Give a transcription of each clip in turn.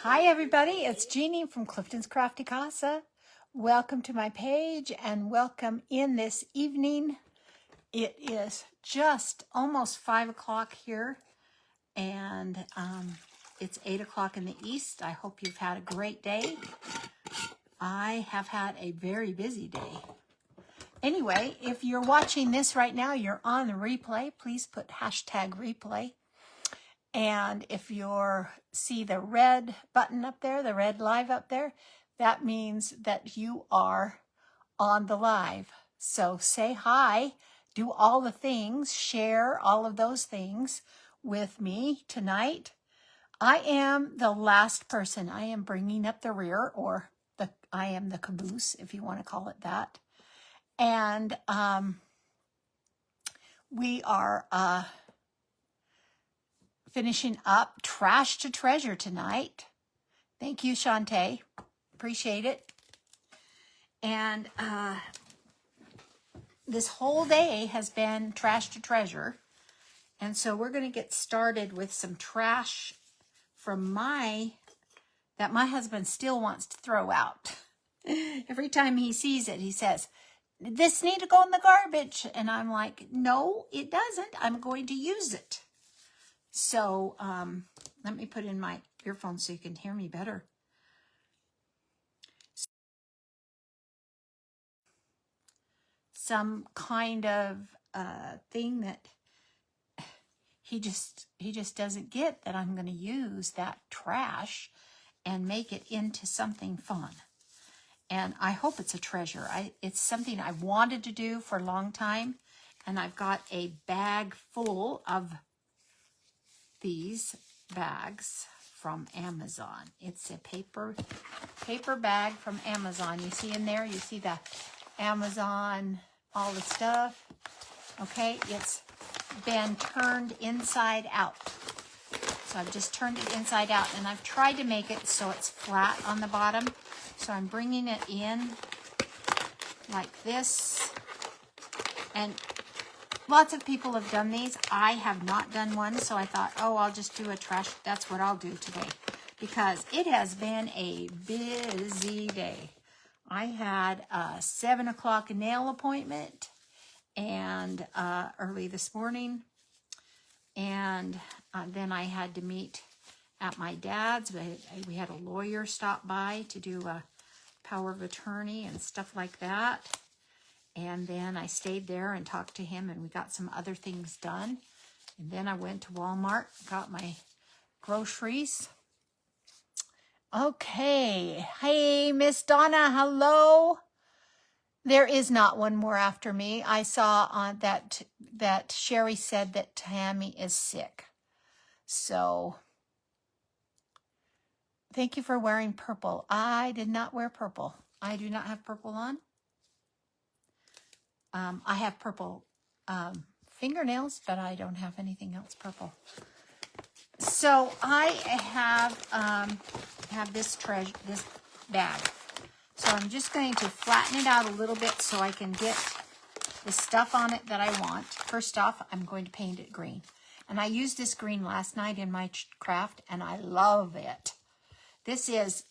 Hi everybody, it's Jeannie from Clifton's Crafty Casa. Welcome to my page and welcome in this evening. It is just almost 5 o'clock here and it's 8 o'clock in the east. I hope you've had a great day. I have had a very busy day. Anyway, if you're watching this right now, you're on the replay. Please put hashtag replay. And if you see the red button up there, the red live up there, that means that you are on the live. So say hi, do all the things, share all of those things with me tonight. I am the last person. I am bringing up the rear, or I am the caboose, if you want to call it that. And we are finishing up Trash to Treasure tonight. Thank you, Shantae. Appreciate it. And this whole day has been Trash to Treasure. And so we're going to get started with some trash from that my husband still wants to throw out. Every time he sees it, he says, "This need to go in the garbage." And I'm like, "No, it doesn't. I'm going to use it." So let me put in my earphones so you can hear me better. Some kind of thing that he just doesn't get, that I'm going to use that trash and make it into something fun. And I hope it's a treasure. It's something I wanted to do for a long time, and I've got a bag full of these bags from Amazon. It's a paper bag from Amazon. You see in there, you see the Amazon, all the stuff. Okay, it's been turned inside out. So I've just turned it inside out, and I've tried to make it so it's flat on the bottom. So I'm bringing it in like this. And lots of people have done these. I have not done one, so I thought, oh, I'll just do a trash. That's what I'll do today, because it has been a busy day. I had a 7 o'clock nail appointment and early this morning, and then I had to meet at my dad's. We had a lawyer stop by to do a power of attorney and stuff like that. And then I stayed there and talked to him, and we got some other things done. And then I went to Walmart, got my groceries. Okay. Hey, Miss Donna, hello. There is not one more after me. I saw on that Sherry said that Tammy is sick. So thank you for wearing purple. I did not wear purple. I do not have purple on. I have purple fingernails, but I don't have anything else purple. So I have this bag. So I'm just going to flatten it out a little bit so I can get the stuff on it that I want. First off, I'm going to paint it green. And I used this green last night in my craft, and I love it. This is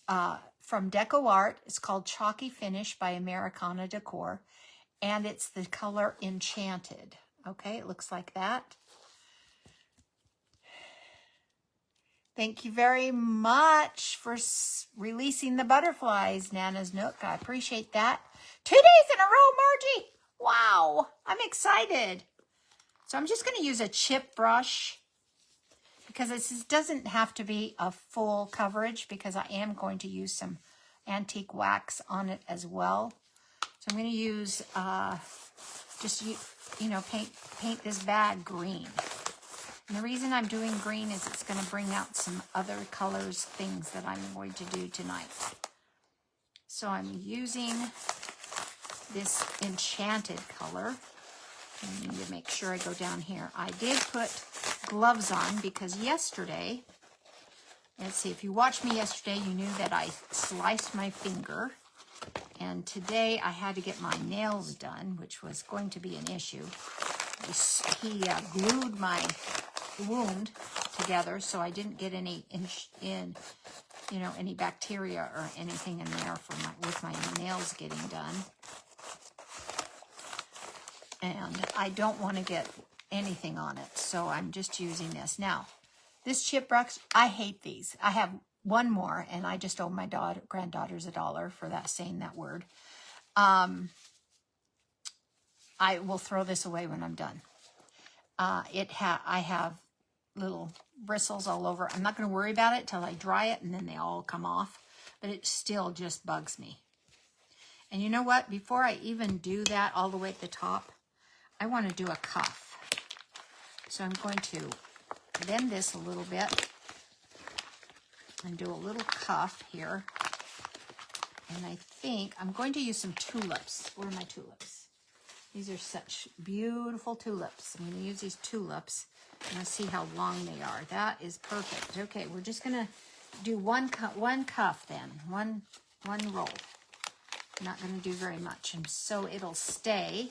from Deco Art. It's called Chalky Finish by Americana Decor. And it's the color Enchanted. Okay, it looks like that. Thank you very much for releasing the butterflies, Nana's Nook. I appreciate that. 2 days in a row, Margie. Wow, I'm excited. So I'm just going to use a chip brush, because this doesn't have to be a full coverage, because I am going to use some antique wax on it as well. So I'm going to use, paint this bag green. And the reason I'm doing green is it's going to bring out some other colors, things that I'm going to do tonight. So I'm using this Enchanted color. I need to make sure I go down here. I did put gloves on because yesterday, let's see, if you watched me yesterday, you knew that I sliced my finger. And today I had to get my nails done, which was going to be an issue. He glued my wound together, so I didn't get any any bacteria or anything in there with my nails getting done. And I don't want to get anything on it, so I'm just using this. Now, this chip brush, I hate these. I have one more, and I just owe my granddaughters $1 for saying that word. I will throw this away when I'm done. I have little bristles all over. I'm not going to worry about it till I dry it, and then they all come off. But it still just bugs me. And you know what? Before I even do that all the way at the top, I want to do a cuff. So I'm going to bend this a little bit and do a little cuff here. And I think I'm going to use some tulips. Where are my tulips? These are such beautiful tulips. I'm going to use these tulips. And let's see how long they are. That is perfect. Okay, we're just going to do one cuff then. One roll. I'm not going to do very much. And so it'll stay.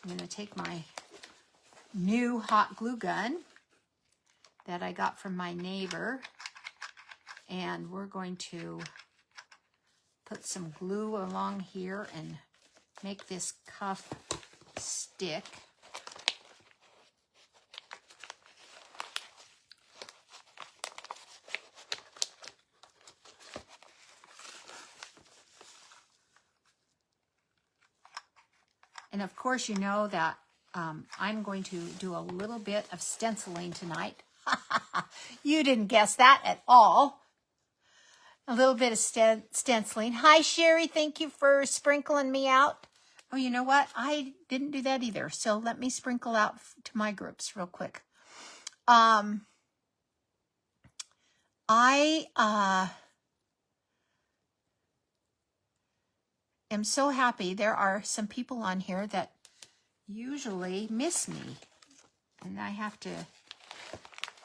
I'm going to take my new hot glue gun that I got from my neighbor. And we're going to put some glue along here and make this cuff stick. And of course, you know that I'm going to do a little bit of stenciling tonight. You didn't guess that at all. A little bit of stenciling. Hi, Sherry. Thank you for sprinkling me out. Oh, you know what? I didn't do that either. So let me sprinkle out to my groups real quick. I am so happy. There are some people on here that usually miss me. And I have to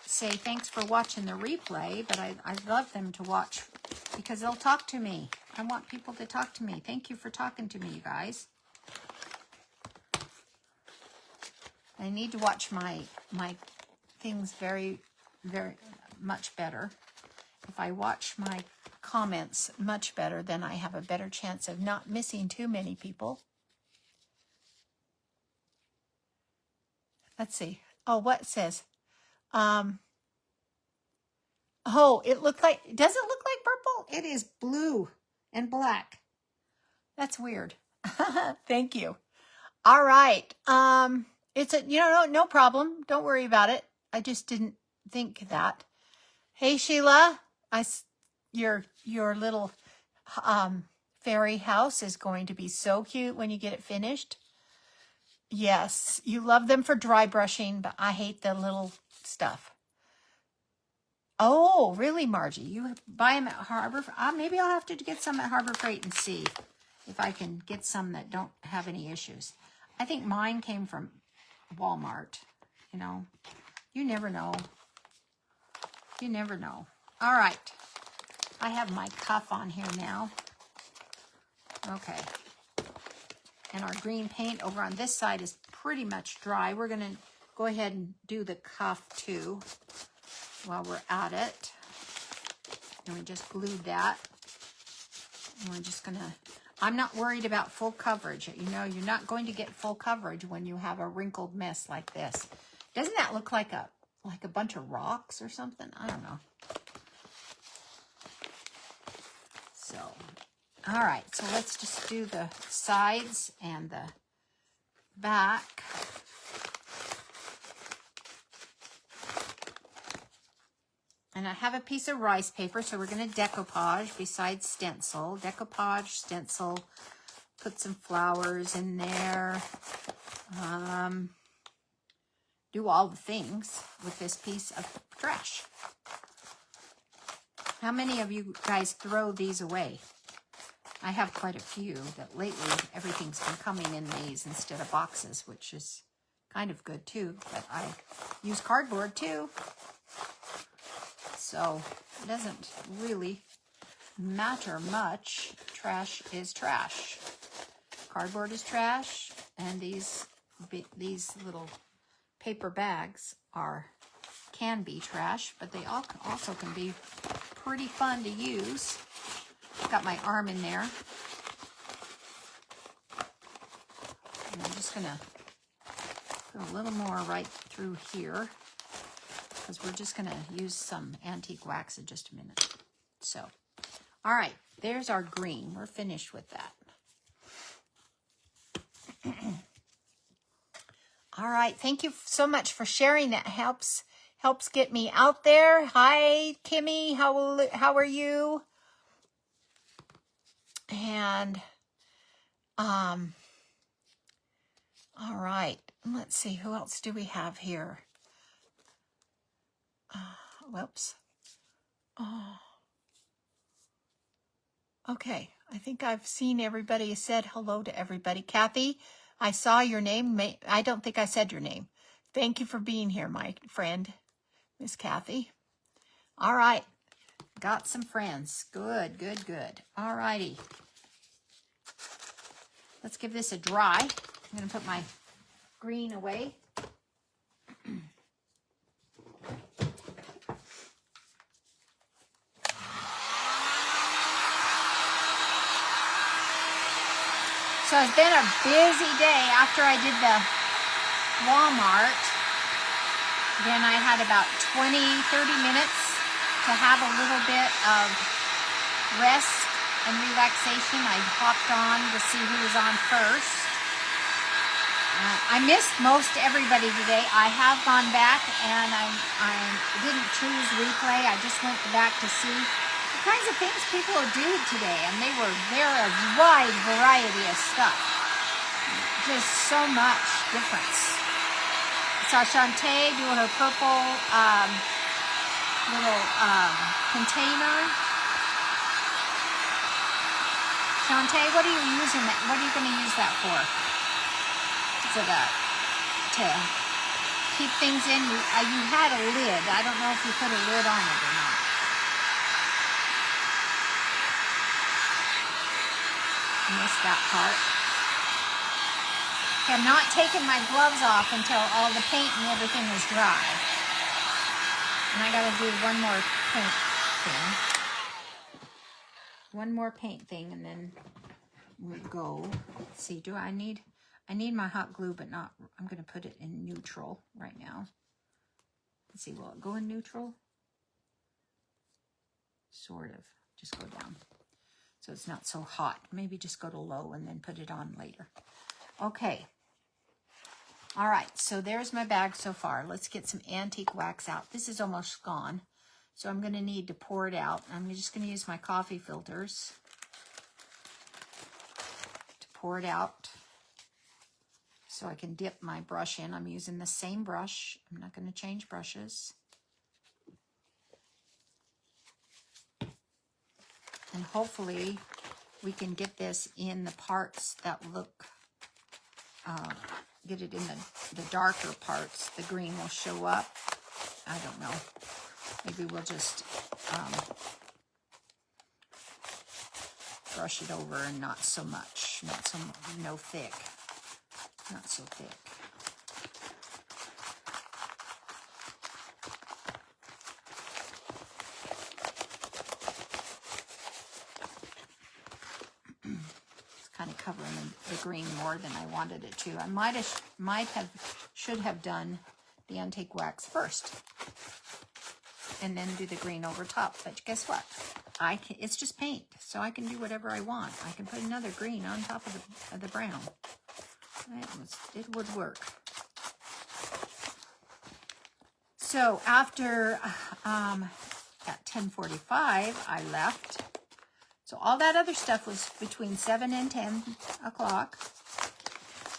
say thanks for watching the replay, but I love them to watch because they'll talk to me. I want people to talk to me. Thank you for talking to me, you guys. I need to watch my things very, very much better. If I watch my comments much better, then I have a better chance of not missing too many people. Let's see. Oh, what it says? Oh, it looked like, does it look like purple? It is blue and black. That's weird. Thank you. All right. It's no problem. Don't worry about it. I just didn't think that. Hey, Sheila, your little fairy house is going to be so cute when you get it finished. Yes, you love them for dry brushing, but I hate the little stuff. Oh, really, Margie? You buy them at Harbor? Maybe I'll have to get some at Harbor Freight and see if I can get some that don't have any issues. I think mine came from Walmart. You know, you never know. You never know. All right. I have my cuff on here now. Okay. And our green paint over on this side is pretty much dry. We're going to go ahead and do the cuff too while we're at it. And we just glued that. And we're just going to, I'm not worried about full coverage. You know, you're not going to get full coverage when you have a wrinkled mess like this. Doesn't that look like a bunch of rocks or something? I don't know. So, all right. So let's just do the sides and the back. And I have a piece of rice paper, so we're going to decoupage besides stencil. Decoupage, stencil, put some flowers in there. Do all the things with this piece of trash. How many of you guys throw these away? I have quite a few that lately everything's been coming in these instead of boxes, which is kind of good too. But I use cardboard too. So it doesn't really matter much. Trash is trash. Cardboard is trash, and these little paper bags are can be trash, but they also can be pretty fun to use. Got my arm in there. And I'm just gonna put a little more right through here because we're just gonna use some antique wax in just a minute. So, all right, there's our green. We're finished with that. All right, thank you so much for sharing. That helps get me out there. Hi, Kimmy, how are you? And all right, let's see, who else do we have here? Whoops. Oh. Okay, I think I've seen everybody. Said hello to everybody. Kathy, I saw your name. I don't think I said your name. Thank you for being here, my friend, Miss Kathy. All right, got some friends. Good, good, good. All righty. Let's give this a dry. I'm going to put my green away. So it's been a busy day after I did the Walmart. Then I had about 20, 30 minutes to have a little bit of rest and relaxation. I hopped on to see who was on first. I missed most everybody today. I have gone back and I didn't choose replay. I just went back to see the kinds of things people do today, and they're a wide variety of stuff. Just so much difference. Saw Shantae do her purple little container. Shantae, what are you using that? What are you going to use that for? Is it to keep things in? You had a lid. I don't know if you put a lid on it or not. I missed that part. Okay, I'm not taking my gloves off until all the paint and everything is dry. And I gotta do one more paint thing. One more paint thing and then we'll go. Let's see, I need my hot glue, but not, I'm gonna put it in neutral right now. Let's see, will it go in neutral? Sort of, just go down. So it's not so hot. Maybe just go to low and then put it on later. Okay. All right, so there's my bag so far. Let's get some antique wax out. This is almost gone, so I'm going to need to pour it out. I'm just going to use my coffee filters to pour it out so I can dip my brush in. I'm using the same brush. I'm not going to change brushes. And hopefully we can get this in the parts that look, get it in the darker parts. The green will show up. I don't know. Maybe we'll just brush it over and not so much. No thick. Not so thick. Kind of covering the green more than I wanted it to. I should have done the antique wax first and then do the green over top. But guess what? It's just paint, so I can do whatever I want. I can put another green on top of the brown. It would work. So after at 10:45, I left. So all that other stuff was between 7 and 10 o'clock.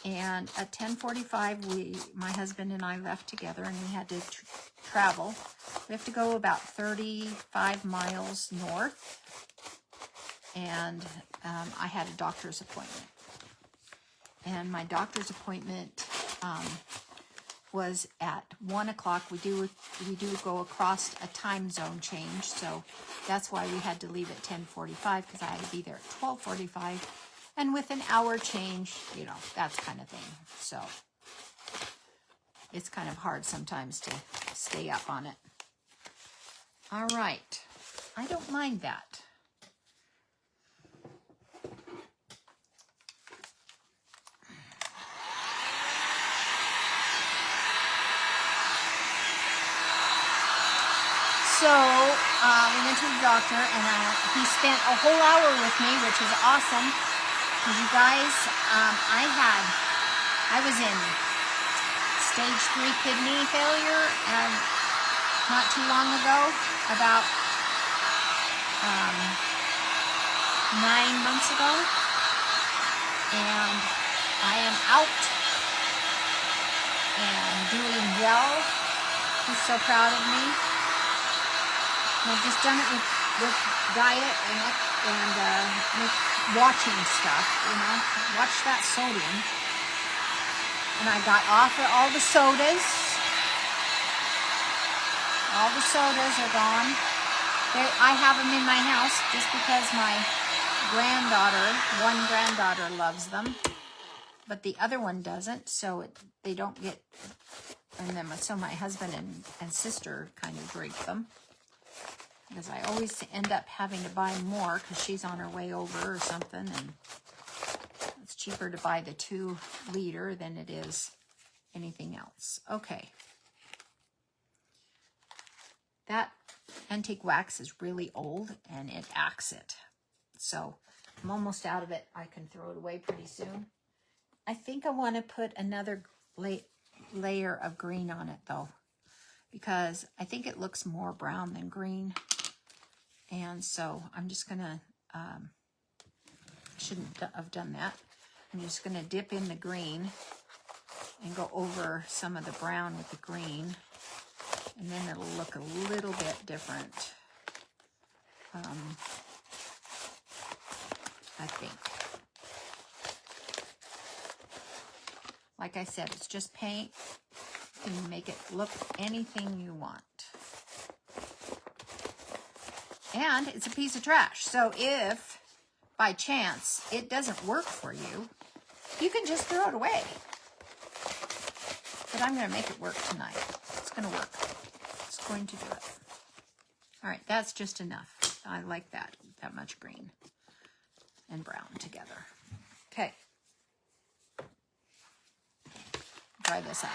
And at 10:45, my husband and I left together, and we had to travel. We have to go about 35 miles north. And I had a doctor's appointment. And my doctor's appointment was at 1 o'clock. We do go across a time zone change, so that's why we had to leave at 10:45, because I had to be there at 12:45, and with an hour change, that kind of thing. So it's kind of hard sometimes to stay up on it. All right. I don't mind that. So we went to the doctor, and he spent a whole hour with me, which is awesome. Because you guys, I was in stage 3 kidney failure, and not too long ago, about 9 months ago, and I am out and doing well. He's so proud of me. And I've just done it with diet and watching stuff, you know. Watch that sodium. And I got off of all the sodas. All the sodas are gone. I have them in my house just because my one granddaughter loves them, but the other one doesn't, so they don't get, and then so my husband and sister kind of drink them, because I always end up having to buy more because she's on her way over or something, and it's cheaper to buy the 2-liter than it is anything else. Okay. That antique wax is really old, and it acts it. So I'm almost out of it. I can throw it away pretty soon. I think I want to put another layer of green on it, though, because I think it looks more brown than green. And so I'm just going to, shouldn't have done that. I'm just going to dip in the green and go over some of the brown with the green. And then it'll look a little bit different, I think. Like I said, it's just paint. You can make it look anything you want. And it's a piece of trash. So if, by chance, it doesn't work for you, you can just throw it away. But I'm going to make it work tonight. It's going to work. It's going to do it. All right, that's just enough. I like that much green and brown together. Okay. Dry this up.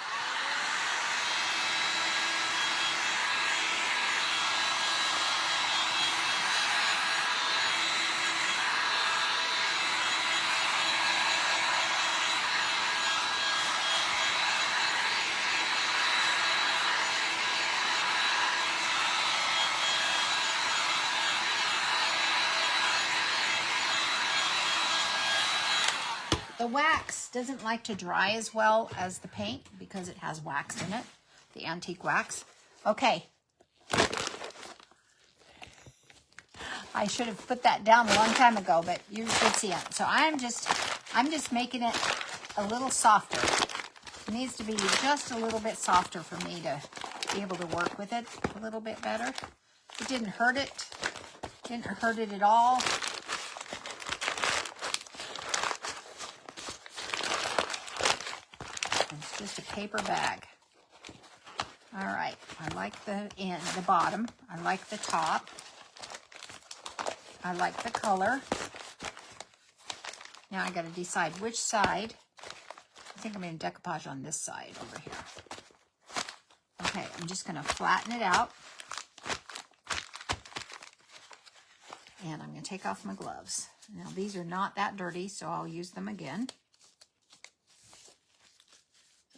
The wax doesn't like to dry as well as the paint because it has wax in it, the antique wax. Okay. I should have put that down a long time ago, but you could see it. So I'm just making it a little softer. It needs to be just a little bit softer for me to be able to work with it a little bit better. It didn't hurt it. Didn't hurt it at all. It's just a paper bag. All right, I like the end, the bottom. I like the top. I like the color. Now I got to decide which side. I think I'm going to decoupage on this side over here. Okay, I'm just going to flatten it out. And I'm going to take off my gloves. Now these are not that dirty, so I'll use them again.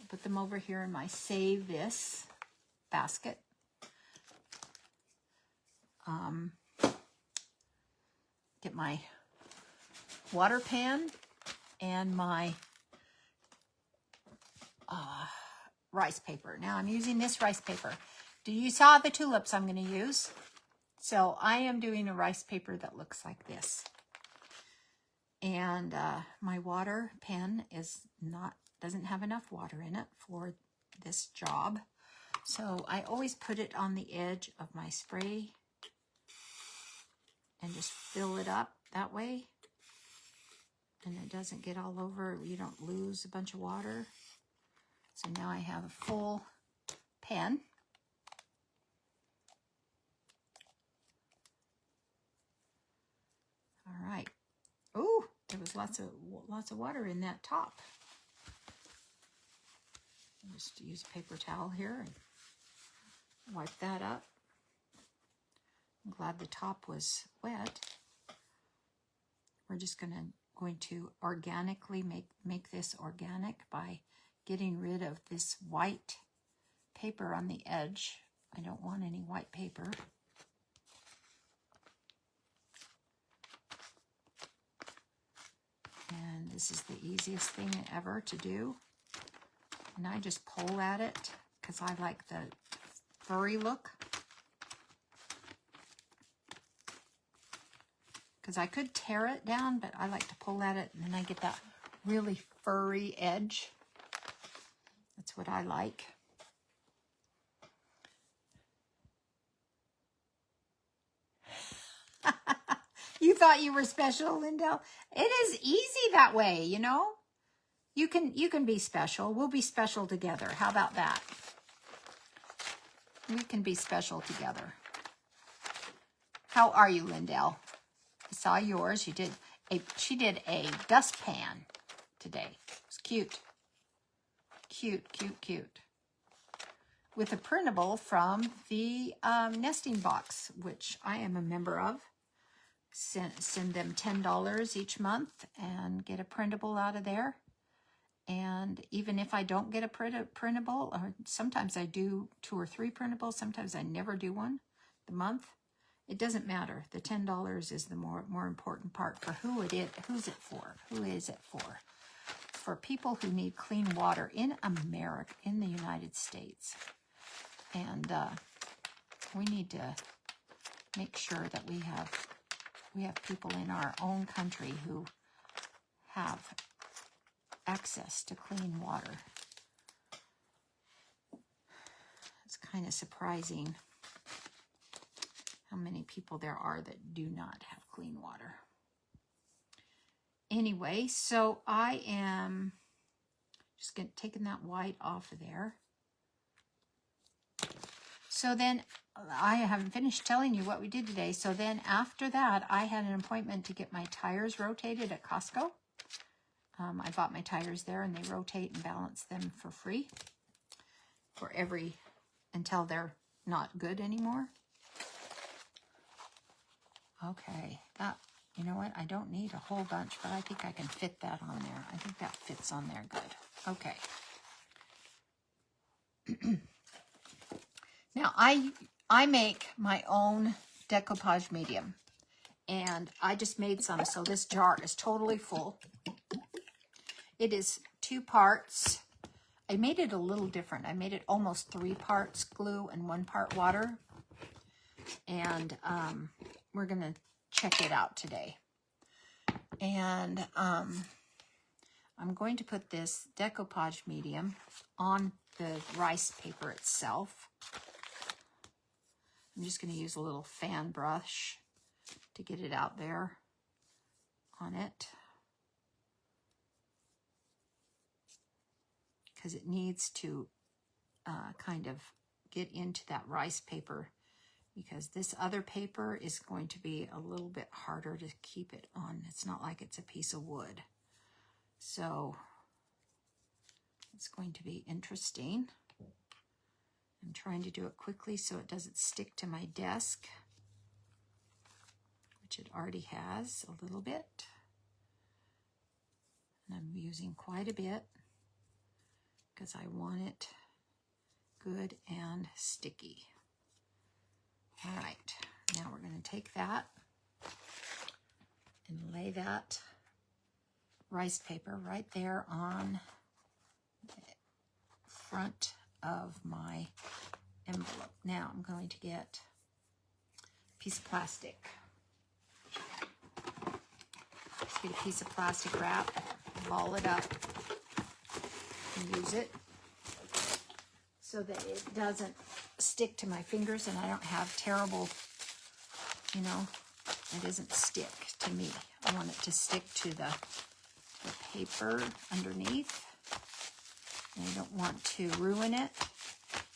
Put them over here in my Save This basket. Get my water pan and my rice paper. Now I'm using this rice paper. You saw the tulips I'm going to use? So I am doing a rice paper that looks like this. And my water pen doesn't have enough water in it for this job. So I always put it on the edge of my spray and just fill it up that way. And it doesn't get all over. You don't lose a bunch of water. So now I have a full pen. All right. Oh, there was lots of water in that top. I'll just use a paper towel here and wipe that up. I'm glad the top was wet. We're just going to organically make this organic by getting rid of this white paper on the edge. I don't want any white paper. And this is the easiest thing ever to do. And I just pull at it because I like the furry look. Because I could tear it down, but I like to pull at it and then I get that really furry edge. That's what I like. You thought you were special, Lindell? It is easy that way, you know? You can be special. We'll be special together. How about that? We can be special together. How are you, Lindell? I saw yours. She did a dustpan today. It's cute. Cute, cute, cute. With a printable from the nesting box, which I am a member of. Send them $10 each month and get a printable out of there. And even if I don't get a printable, or sometimes I do 2 or 3 printables, sometimes I never do one the month. It doesn't matter. The $10 is the more important part for who's it for? Who is it for? For people who need clean water in America, in the United States. And we need to make sure that we have people in our own country who have access to clean water. It's kind of surprising how many people there are that do not have clean water. Anyway, so I am just taking that white off of there. So then, I haven't finished telling you what we did today. So then after that, I had an appointment to get my tires rotated at Costco. I bought my tires there and they rotate and balance them for free until they're not good anymore. Okay, you know what? I don't need a whole bunch, but I think I can fit that on there. I think that fits on there good. Okay. Now, I make my own decoupage medium, and I just made some, so this jar is totally full. It is 2 parts. I made it a little different. I made it almost 3 parts glue and 1 part water, and we're going to check it out today. And I'm going to put this decoupage medium on the rice paper itself. I'm just going to use a little fan brush to get it out there on it. Because it needs to kind of get into that rice paper, because this other paper is going to be a little bit harder to keep it on. It's not like it's a piece of wood. So it's going to be interesting. I'm trying to do it quickly so it doesn't stick to my desk, which it already has a little bit. And I'm using quite a bit because I want it good and sticky. All right, now we're going to take that and lay that rice paper right there on the front of my envelope. Now I'm going to get a piece of plastic. Just get a piece of plastic wrap, ball it up, and use it so that it doesn't stick to my fingers and I don't have terrible, it doesn't stick to me. I want it to stick to the paper underneath. And I don't want to ruin it.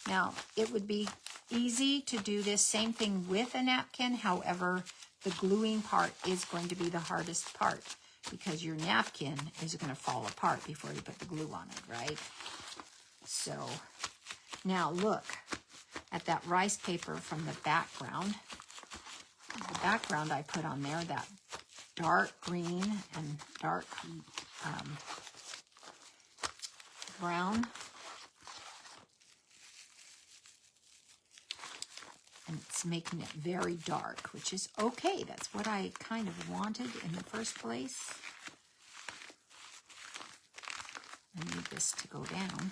Now, it would be easy to do this same thing with a napkin. However, the gluing part is going to be the hardest part because your napkin is going to fall apart before you put the glue on it, right? So, now look at that rice paper from the background. The background I put on there, that dark green and dark brown. And it's making it very dark, which is okay. That's what I kind of wanted in the first place. I need this to go down.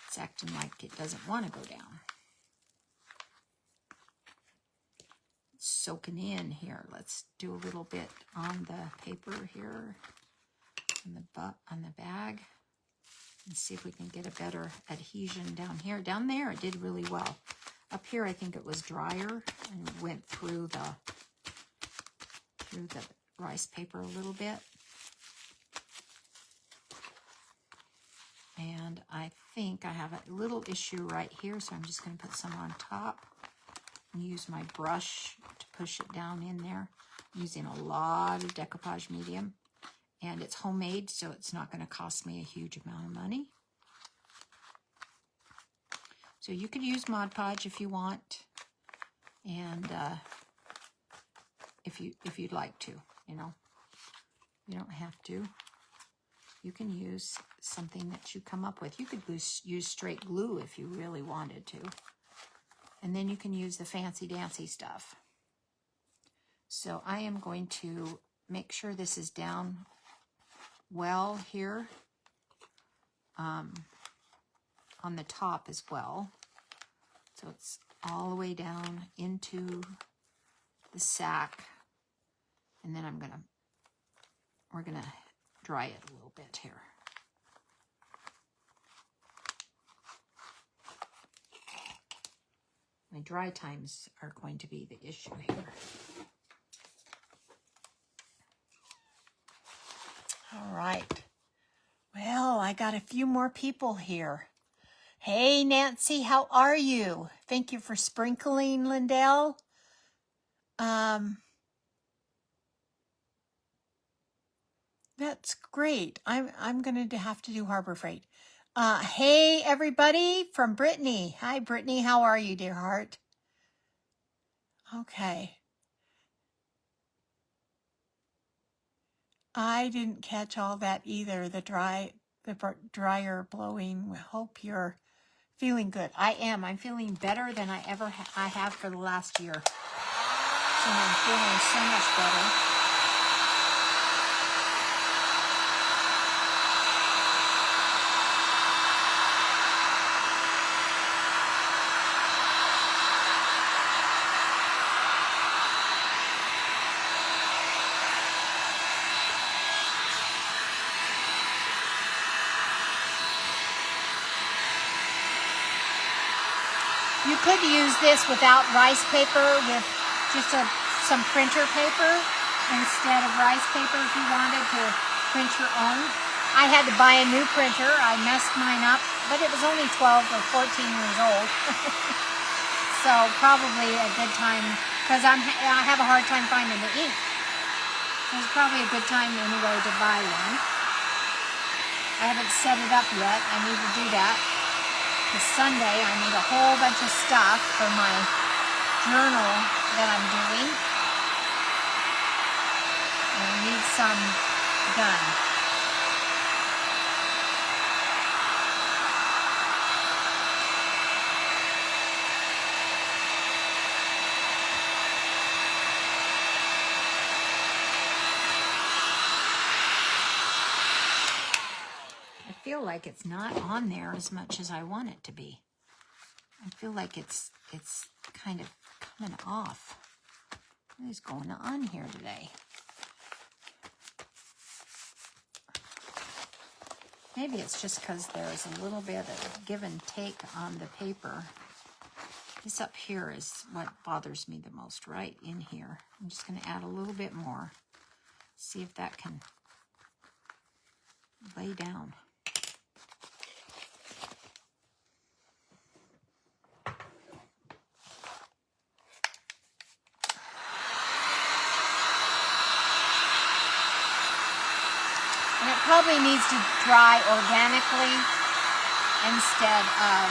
It's acting like it doesn't want to go down. It's soaking in here. Let's do a little bit on the paper here, on the bag, and see if we can get a better adhesion down here. Down there, it did really well. Up here, I think it was drier and went through the rice paper a little bit. And I think I have a little issue right here, so I'm just going to put some on top and use my brush to push it down in there. I'm using a lot of decoupage medium, and it's homemade, so it's not going to cost me a huge amount of money. So you could use Mod Podge if you want, and if you'd like to, you know, you don't have to. You can use something that you come up with. You could use straight glue if you really wanted to, and then you can use the fancy dancy stuff. So I am going to make sure this is down well here. On the top as well. So it's all the way down into the sack. And then we're gonna dry it a little bit here. My dry times are going to be the issue here. All right. Well, I got a few more people here. Hey, Nancy, how are you? Thank you for sprinkling, Lindell. That's great. I'm going to have to do Harbor Freight. Hey, everybody from Brittany. Hi, Brittany. How are you, dear heart? Okay. I didn't catch all that either. The dryer blowing. Hope you're feeling good. I am. I'm feeling better than I have for the last year. So I'm feeling so much better. You could use this without rice paper, with just some printer paper instead of rice paper if you wanted to print your own. I had to buy a new printer. I messed mine up, but it was only 12 or 14 years old. So probably a good time, because I have a hard time finding the ink. So it's probably a good time anyway to buy one. I haven't set it up yet. I need to do that. This Sunday, I need a whole bunch of stuff for my journal that I'm doing. And I need some done. I feel like it's not on there as much as I want it to be. I feel like it's kind of coming off. What is going on here today? Maybe it's just because there's a little bit of give and take on the paper. This up here is what bothers me the most, right in here. I'm just going to add a little bit more. See if that can lay down. probably needs to dry organically instead of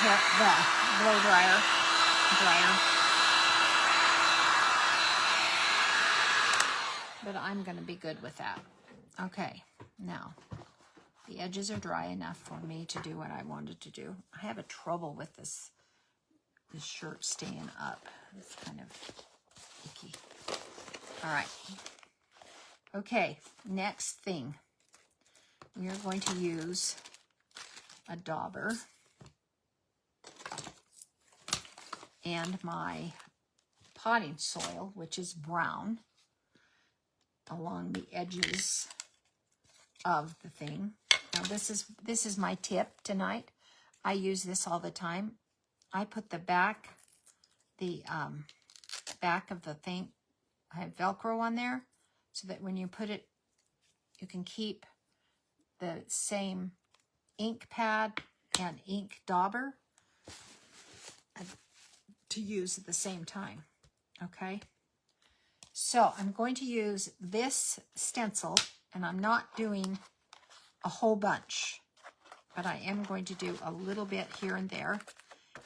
the blow dryer. But I'm going to be good with that. Okay, now the edges are dry enough for me to do what I wanted to do. I have a trouble with this shirt staying up. It's kind of icky. All right. Okay, next thing. We are going to use a dauber and my potting soil, which is brown, along the edges of the thing. Now this is my tip tonight. I use this all the time. I put the back of the thing, I have Velcro on there, so that when you put it, you can keep the same ink pad and ink dauber to use at the same time. Okay, so I'm going to use this stencil, and I'm not doing a whole bunch, but I am going to do a little bit here and there,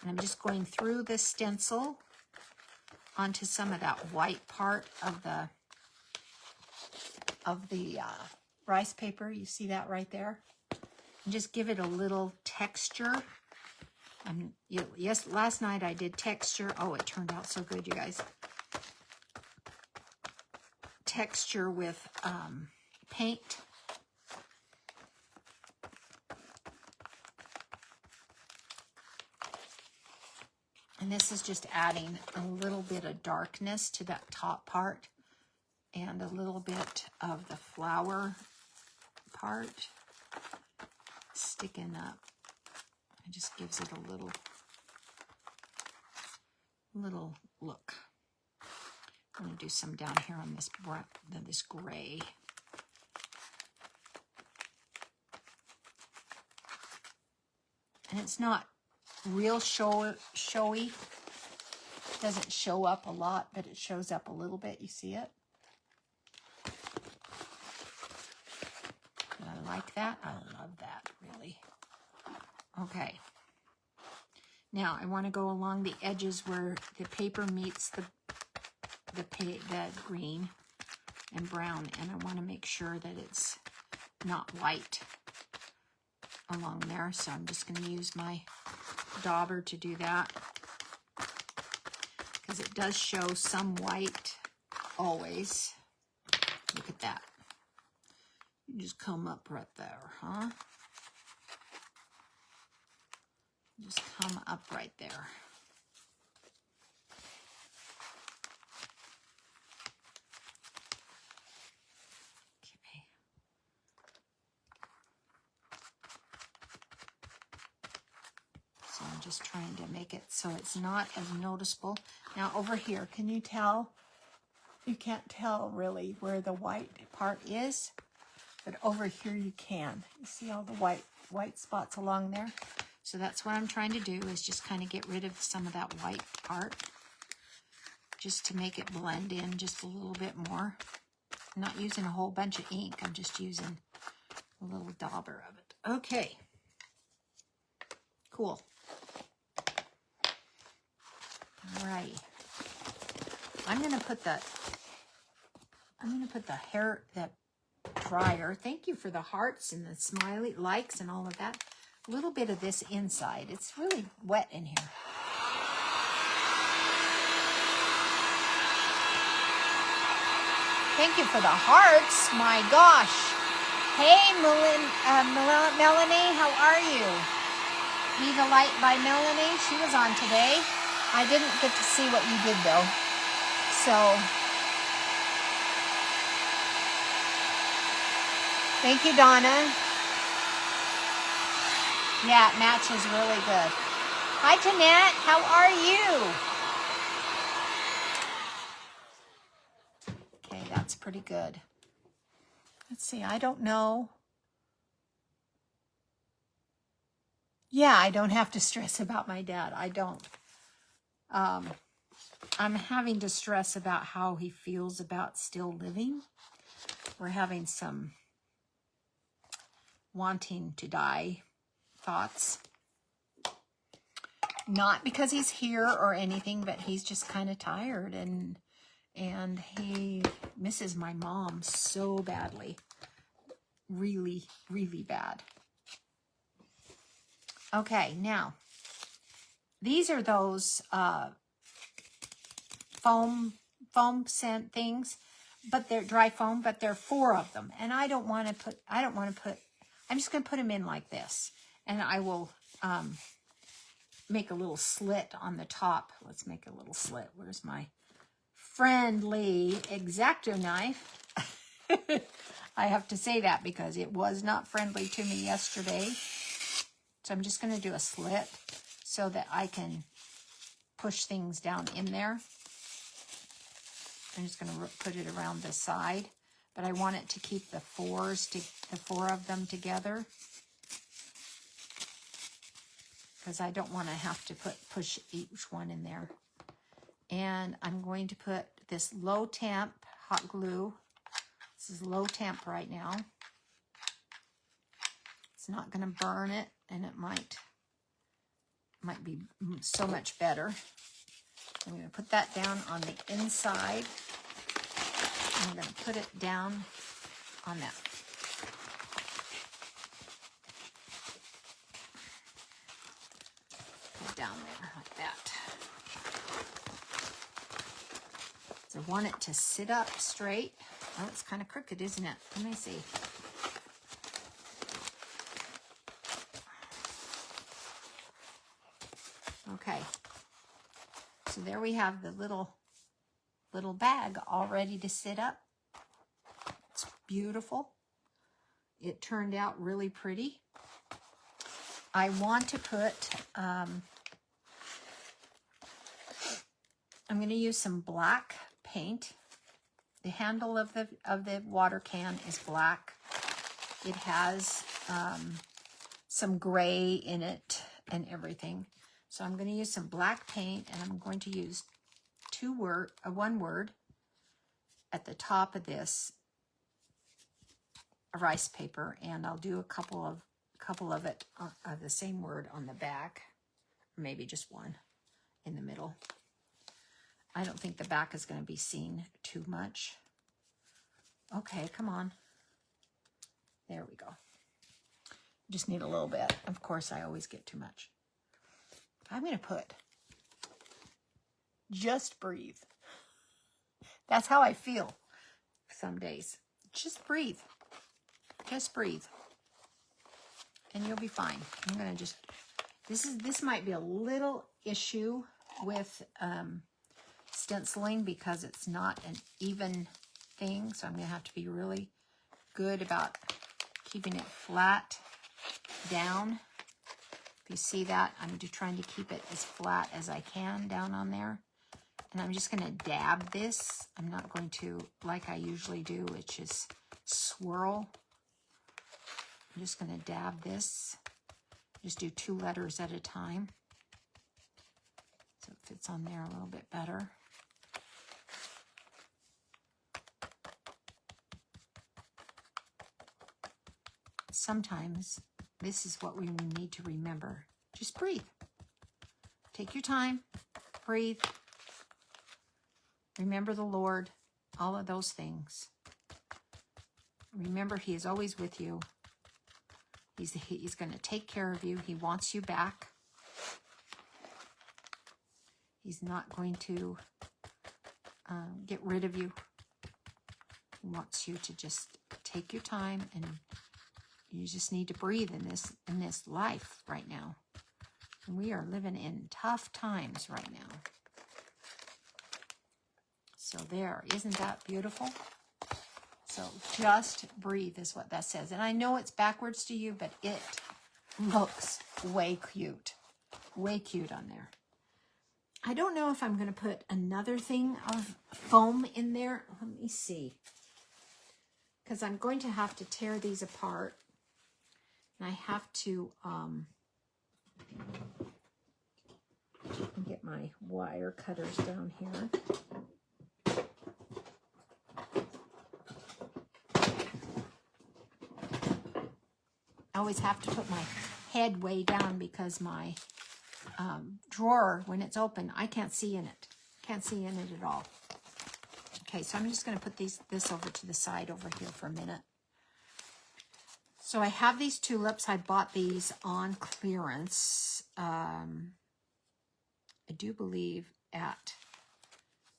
and I'm just going through the stencil onto some of that white part of the rice paper. You see that right there? And just give it a little texture. Yes, last night I did texture. Oh, it turned out so good, you guys. Texture with paint. And this is just adding a little bit of darkness to that top part and a little bit of the flower part sticking up. It just gives it a little look. I'm going to do some down here on this gray. And it's not real showy. Doesn't show up a lot, but it shows up a little bit. You see it? I like that. I love that, really. Okay. Now I want to go along the edges where the paper meets the green and brown, and I want to make sure that it's not white along there. So I'm just going to use my dauber to do that, because it does show some white always. Look at that. You just come up right there, huh? Just come up right there. Okay. So I'm just trying to make it so it's not as noticeable. Now over here, can you tell? You can't tell really where the white part is, but over here you can. You see all the white spots along there? So that's what I'm trying to do, is just kind of get rid of some of that white part, just to make it blend in just a little bit more. I'm not using a whole bunch of ink. I'm just using a little dauber of it. Okay. Cool. All right. I'm going to put the dryer. Thank you for the hearts and the smiley likes and all of that. A little bit of this inside. It's really wet in here. Thank you for the hearts. My gosh. Hey, Melanie, how are you? Be the Light by Melanie. She was on today. I didn't get to see what you did, though. So, thank you, Donna. Yeah, it matches really good. Hi, Tanette. How are you? Okay, that's pretty good. Let's see. I don't know. Yeah, I don't have to stress about my dad. I don't. I'm having distress about how he feels about still living. We're having some wanting to die thoughts. Not because he's here or anything, but he's just kind of tired, and he misses my mom so badly. Really, really bad. Okay, now, these are those foam scent things, but they're dry foam, but there are 4 of them. And I'm just going to put them in like this. And I will make a little slit on the top. Let's make a little slit. Where's my friendly X-Acto knife? I have to say that because it was not friendly to me yesterday. So I'm just going to do a slit so that I can push things down in there. I'm just going to put it around the side, but I want it to keep the 4 of them together, because I don't want to have to push each one in there. And I'm going to put this low temp hot glue. This is low temp right now. It's not going to burn it, and it might be so much better. I'm going to put that down on the inside. I'm going to put it down on that. Put it down there like that. So I want it to sit up straight. Oh, it's kind of crooked, isn't it? Let me see. Okay. So there we have the little bag all ready to sit up. It's beautiful. It turned out really pretty. I want to put, I'm going to use some black paint. The handle of the water can is black. It has some gray in it and everything. So I'm going to use some black paint, and I'm going to use one word at the top of this rice paper, and I'll do a couple of it of the same word on the back, maybe just one in the middle. I don't think the back is going to be seen too much. Okay, come on. There we go. Just need a little bit. Of course, I always get too much. I'm going to put just breathe. That's how I feel some days. Just breathe. Just breathe. And you'll be fine. I'm going to just, this might be a little issue with stenciling because it's not an even thing. So I'm going to have to be really good about keeping it flat down. If you see that, I'm just trying to keep it as flat as I can down on there. And I'm just going to dab this. I'm not going to, like I usually do, which is swirl. I'm just going to dab this. Just do 2 letters at a time. So it fits on there a little bit better. Sometimes this is what we need to remember. Just breathe. Take your time. Breathe. Remember the Lord. All of those things. Remember, He is always with you. He's going to take care of you. He wants you back. He's not going to get rid of you. He wants you to just take your time, and you just need to breathe in this life right now. And we are living in tough times right now. So there, isn't that beautiful? So just breathe is what that says. And I know it's backwards to you, but it looks way cute. Way cute on there. I don't know if I'm going to put another thing of foam in there. Let me see. Because I'm going to have to tear these apart. And I have to and get my wire cutters down here. I always have to put my head way down because my drawer, when it's open, I can't see in it. Can't see in it at all. Okay, so I'm just going to put this over to the side over here for a minute. So I have these tulips. I bought these on clearance. I do believe at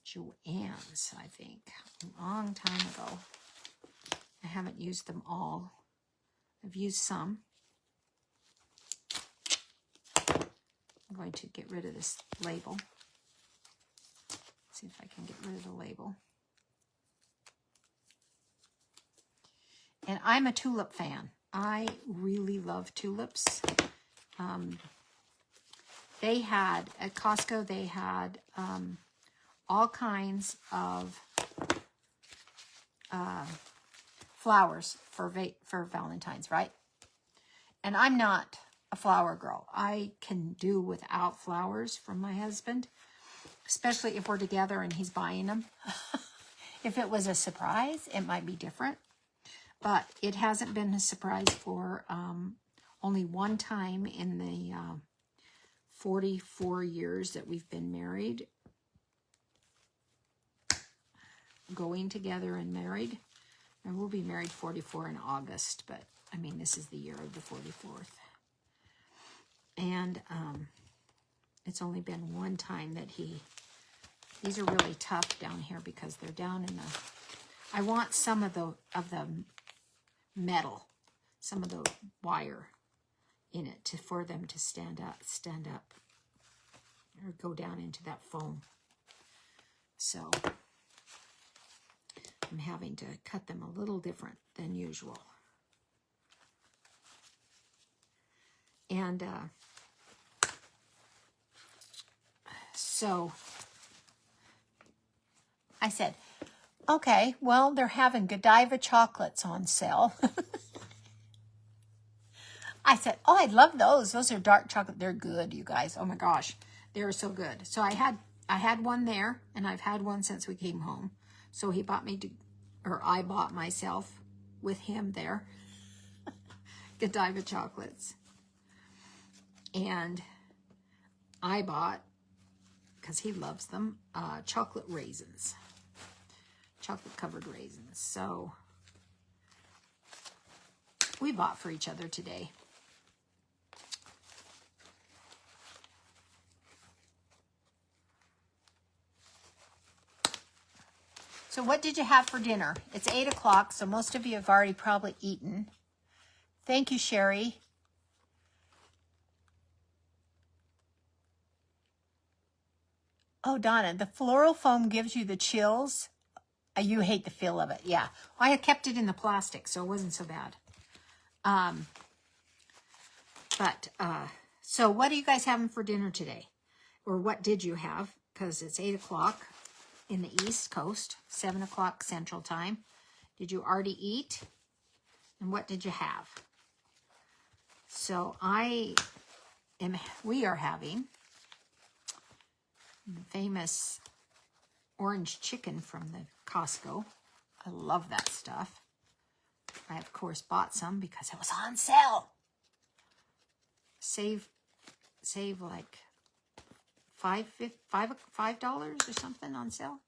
Joann's, I think, a long time ago. I haven't used them all. I've used some. I'm going to get rid of this label. See if I can get rid of the label. And I'm a tulip fan. I really love tulips. They had, at Costco, they had all kinds of flowers for Valentine's, right? And I'm not a flower girl. I can do without flowers from my husband, especially if we're together and he's buying them. If it was a surprise, it might be different. But it hasn't been a surprise for only one time in the 44 years that we've been married. Going together and married. And we'll be married 44 in August, but I mean, this is the year of the 44th. And it's only been one time that these are really tough down here because they're down in the, I want some of the metal, some of the wire in it for them to stand up or go down into that foam. So I'm having to cut them a little different than usual. And so I said, okay, well, they're having Godiva chocolates on sale. I said, oh, I love those. Those are dark chocolate. They're good, you guys. Oh my gosh, they're so good. So I had one there, and I've had one since we came home. So he bought me, I bought myself with him there, Godiva chocolates. And I bought, because he loves them, chocolate raisins. Chocolate covered raisins. So we bought for each other today. So what did you have for dinner? It's 8 o'clock, so most of you have already probably eaten. Thank you, Sherry. Oh, Donna, the floral foam gives you the chills. You hate the feel of it, yeah. I had kept it in the plastic, so it wasn't so bad. So what are you guys having for dinner today? Or what did you have? Because it's 8 o'clock in the East Coast, 7 o'clock Central Time. Did you already eat? And what did you have? So we are having the famous orange chicken from the Costco. I love that stuff. I, of course, bought some because it was on sale. Save like $5 or something on sale.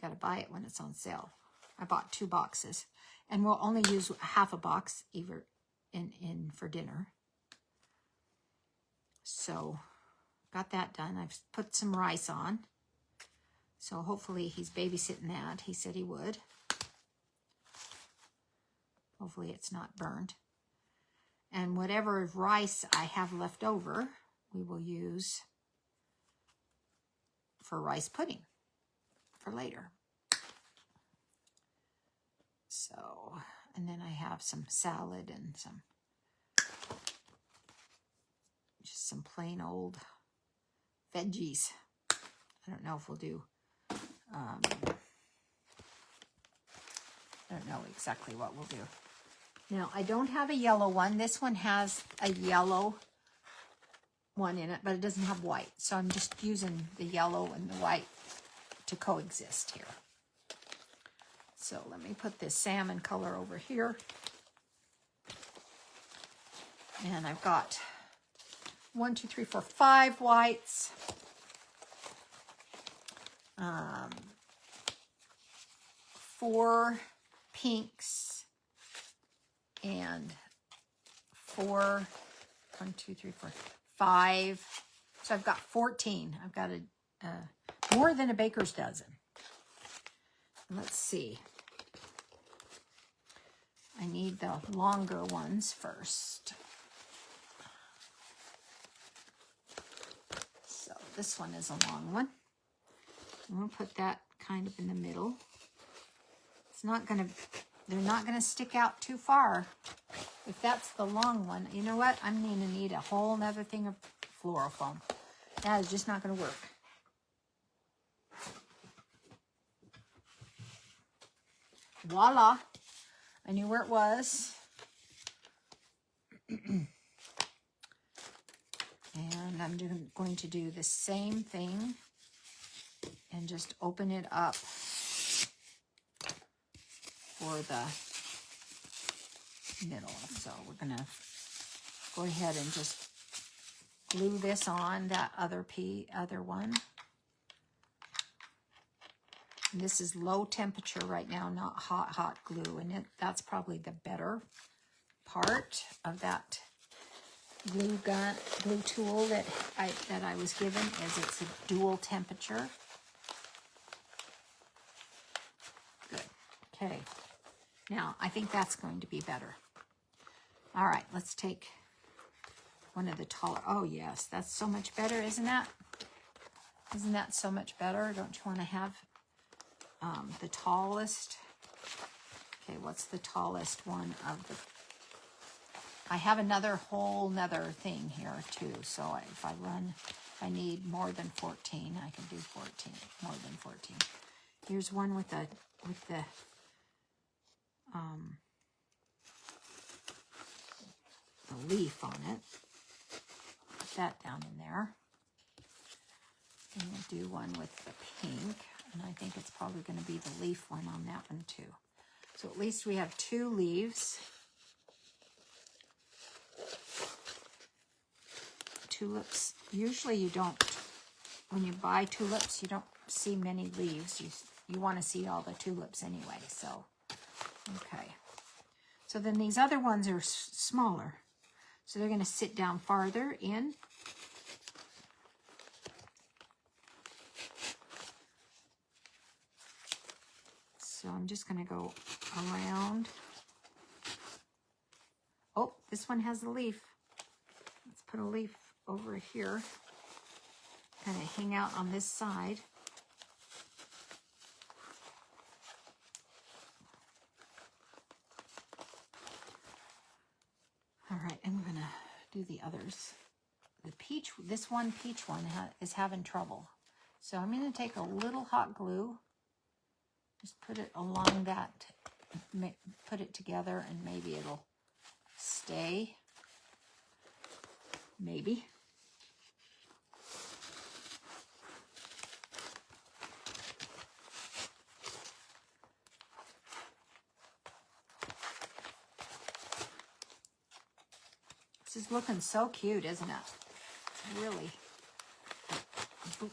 Got to buy it when it's on sale. I bought 2 boxes, and we'll only use half a box either in for dinner. So got that done. I've put some rice on. So hopefully he's babysitting that. He said he would. Hopefully it's not burned. And whatever rice I have left over, we will use for rice pudding for later. So, and then I have some salad and just some plain old veggies. I don't know if we'll do, I don't know exactly what we'll do. Now, I don't have a yellow one. This one has a yellow one in it, but it doesn't have white. So I'm just using the yellow and the white to coexist here. So let me put this salmon color over here. And I've got 1, 2, 3, 4, 5 whites. 4 pinks and 4, 1, 2, 3, 4, 5. So I've got 14. I've got more than a baker's dozen. Let's see. I need the longer ones first. So this one is a long one. I'm going to put that kind of in the middle. It's not going to, they're not going to stick out too far. If that's the long one, you know what? I'm going to need a whole nother thing of floral foam. That is just not going to work. Voila. I knew where it was. And I'm going to do the same thing and just open it up for the middle. So we're going to go ahead and just glue this on that other one. And this is low temperature right now, not hot glue, and that's probably the better part of that glue tool that I was given, is it's a dual temperature. Good. Okay. Now I think that's going to be better. All right, let's take one of the taller. Oh yes, that's so much better, isn't that? Isn't that so much better? Don't you want to have the tallest? Okay, what's the tallest one of the? I have another whole nother thing here too. So if I need more than 14, I can do 14. More than 14. Here's one with the leaf on it. Put that down in there. And we'll do one with the pink. And I think it's probably going to be the leaf one on that one too. So at least we have 2 leaves. Tulips. Usually you don't, when you buy tulips, you don't see many leaves. You want to see all the tulips anyway. So, okay. So then these other ones are smaller. So they're going to sit down farther in. So I'm just going to go around. Oh, this one has a leaf. Let's put a leaf over here. Kind of hang out on this side. All right, I'm going to do the others. The peach, this one peach one is having trouble. So I'm going to take a little hot glue. Just put it along that, put it together, and maybe it'll stay. Maybe. This is looking so cute, isn't it? It's really a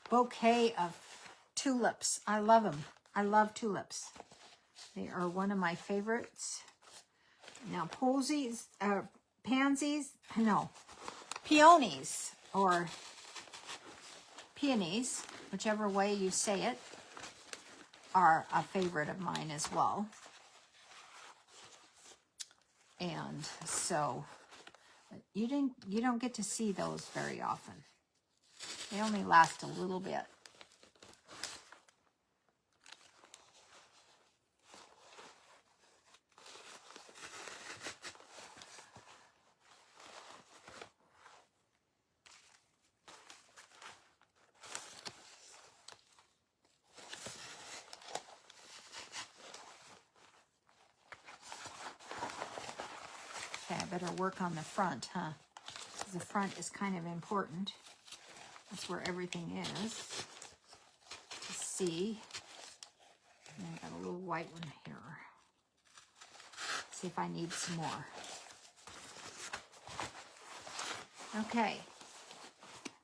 bouquet of tulips. I love them. I love tulips. They are one of my favorites. Now, peonies, or peonies, whichever way you say it, are a favorite of mine as well. And so you don't get to see those very often. They only last a little bit. Okay, I better work on the front, huh? The front is kind of important. That's where everything is. Let's see. And I got a little white one here. See if I need some more. Okay.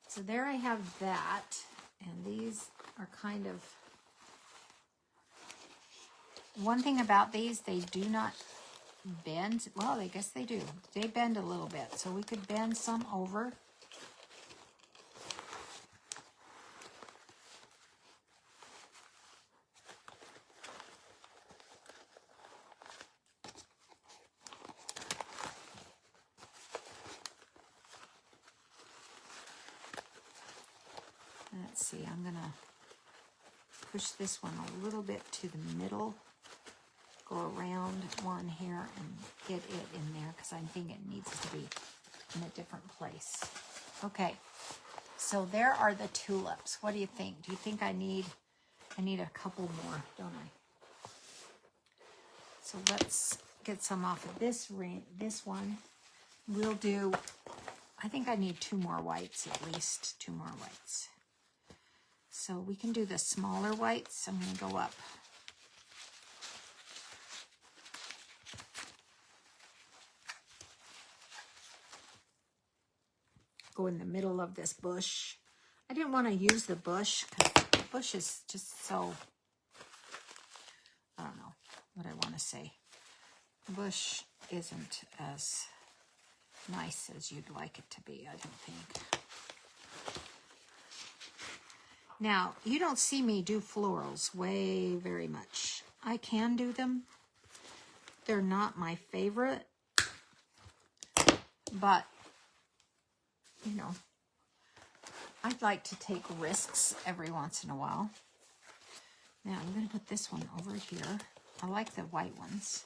So there I have that. And these are kind of... One thing about these, they do not bend. Well, I guess they do. They bend a little bit. So we could bend some over. Let's see, I'm going to push this one a little bit to the middle. Go around one here and get it in there because I think it needs to be in a different place. Okay, so there are the tulips. What do you think? Do you think I need a couple more, don't I? So let's get some off of this one. We'll do, I think I need 2 more whites, at least 2 more whites. So we can do the smaller whites. I'm going to go up. Go in the middle of this bush. I didn't want to use the bush because the bush is just so, I don't know what I want to say. The bush isn't as nice as you'd like it to be, I don't think. Now, you don't see me do florals very much. I can do them. They're not my favorite. But, you know, I'd like to take risks every once in a while. Now, I'm going to put this one over here. I like the white ones.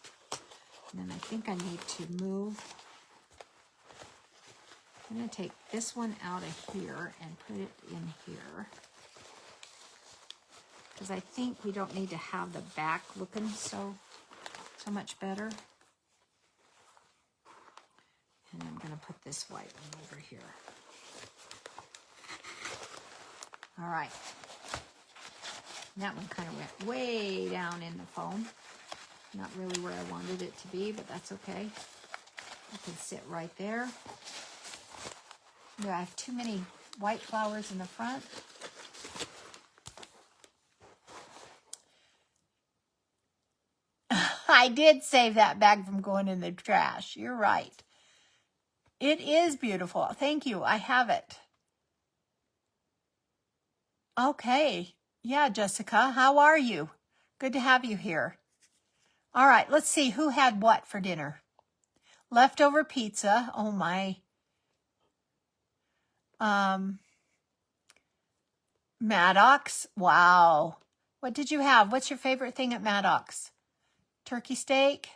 And then I think I need to move. I'm going to take this one out of here and put it in here. Because I think we don't need to have the back looking so much better. And I'm going to put this white one over here. All right. That one kind of went way down in the foam. Not really where I wanted it to be, but that's okay. It can sit right there. Do I have too many white flowers in the front? I did save that bag from going in the trash. You're right. It is beautiful. Thank you. I have it. Okay. Yeah, Jessica, how are you? Good to have you here. All right, let's see who had what for dinner. Leftover pizza. Oh, my. Maddox. Wow. What did you have? What's your favorite thing at Maddox? Turkey steak?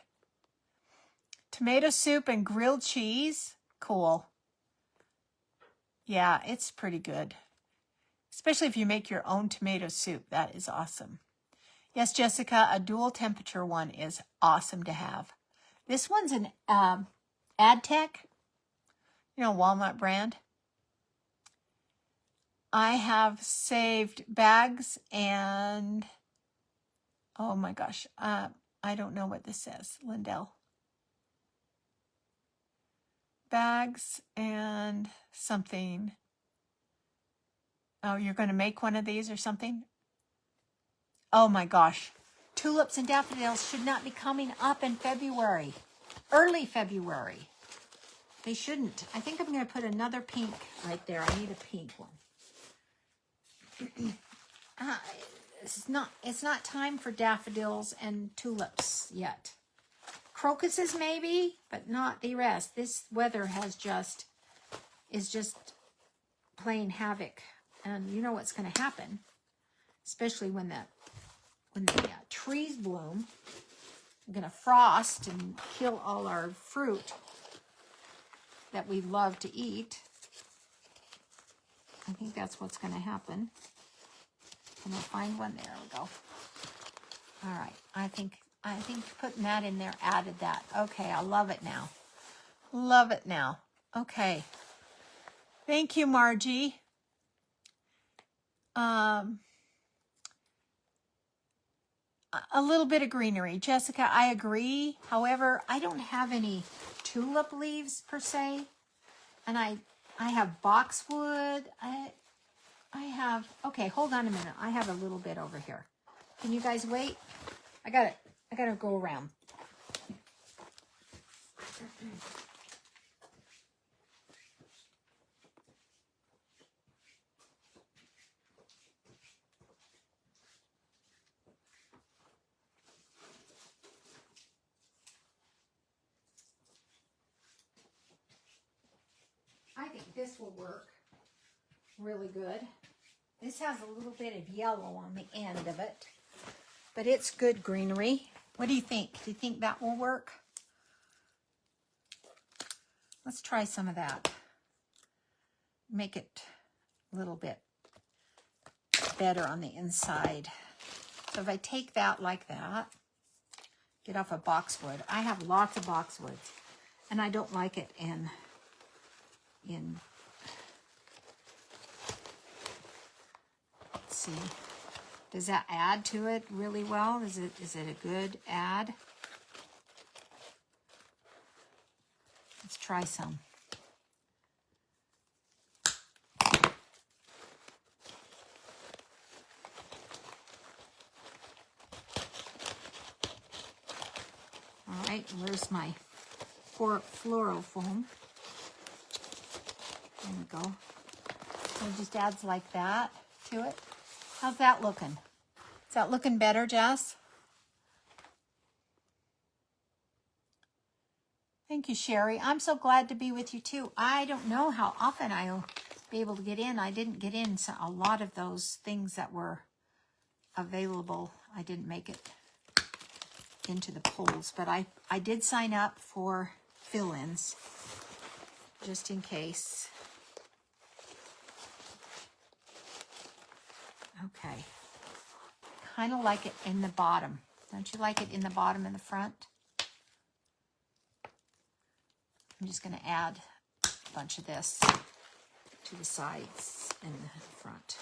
Tomato soup and grilled cheese? Cool. Yeah, it's pretty good. Especially if you make your own tomato soup. That is awesome. Yes, Jessica, a dual temperature one is awesome to have. This one's an AdTech, you know, Walmart brand. I have saved bags and, oh my gosh, I don't know what this says, Lindell. Bags and something. Oh, you're going to make one of these or something? Oh my gosh. Tulips and daffodils should not be coming up in February. Early February. They shouldn't. I think I'm going to put another pink right there. I need a pink one. It's not time for daffodils and tulips yet. Crocuses maybe, but not the rest. This weather is just playing havoc. And you know what's going to happen, especially when the trees bloom. I'm going to frost and kill all our fruit that we love to eat. I think that's what's going to happen. Can I find one? There we go. All right. I think putting that in there added that. Okay, I love it now. Love it now. Okay. Thank you, Margie. A little bit of greenery. Jessica, I agree. However, I don't have any tulip leaves per se. And I have boxwood. I have, okay, hold on a minute. I have a little bit over here. Can you guys wait? I gotta go around. I think this will work really good. This has a little bit of yellow on the end of it, but it's good greenery. What do you think? Do you think that will work? Let's try some of that. Make it a little bit better on the inside. So if I take that like that, get off a boxwood. I have lots of boxwoods, and I don't like it in let's see. Does that add to it really well? Is it a good add? Let's try some. All right, where's my floral foam? There we go. So it just adds like that to it. How's that looking? Is that looking better, Jess? Thank you, Sherry. I'm so glad to be with you too. I don't know how often I'll be able to get in. I didn't get in a lot of those things that were available. I didn't make it into the polls, but I did sign up for fill-ins just in case. Okay. Kind of like it in the bottom. Don't you like it in the bottom and the front? I'm just going to add a bunch of this to the sides and the front.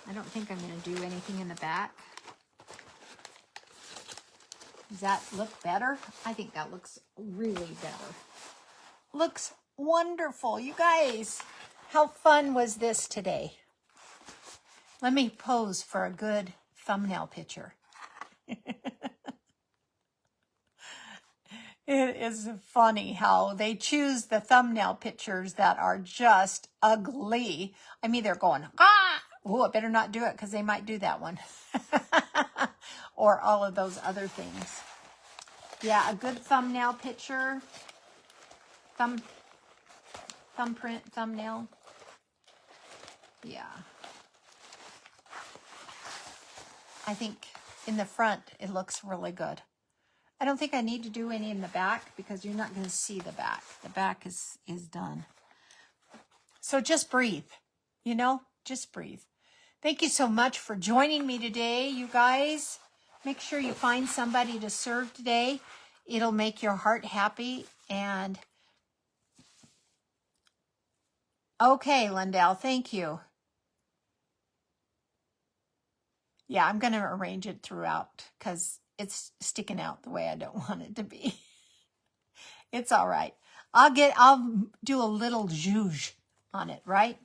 I don't think I'm going to do anything in the back. Does that look better? I think that looks really better. Looks wonderful. You guys, how fun was this today? Let me pose for a good thumbnail picture. It is funny how they choose the thumbnail pictures that are just ugly. I mean, they're going, ah! Oh, I better not do it because they might do that one. Or all of those other things. Yeah, a good thumbnail picture. Thumbprint, thumbnail. Yeah. I think in the front, it looks really good. I don't think I need to do any in the back because you're not going to see the back. The back is done. So just breathe, you know, just breathe. Thank you so much for joining me today, you guys. Make sure you find somebody to serve today. It'll make your heart happy. And okay, Lindell, thank you. Yeah, I'm going to arrange it throughout because it's sticking out the way I don't want it to be. It's all right. I'll do a little zhuzh on it, right?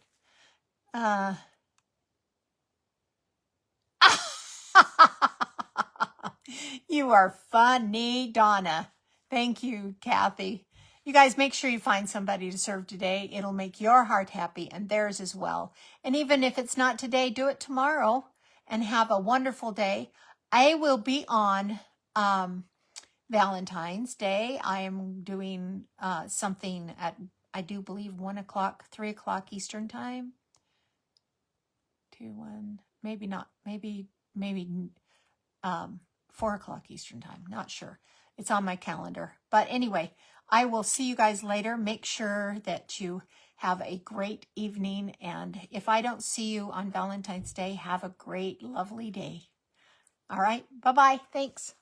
You are funny, Donna. Thank you, Kathy. You guys make sure you find somebody to serve today. It'll make your heart happy and theirs as well. And even if it's not today, do it tomorrow and have a wonderful day. I will be on Valentine's Day. I am doing something at, I do believe, 1 o'clock, 3 o'clock Eastern time. 2, 1, maybe not, maybe 4 o'clock Eastern time. Not sure. It's on my calendar. But anyway, I will see you guys later. Make sure that you have a great evening. And if I don't see you on Valentine's Day, have a great, lovely day. All right. Bye-bye. Thanks.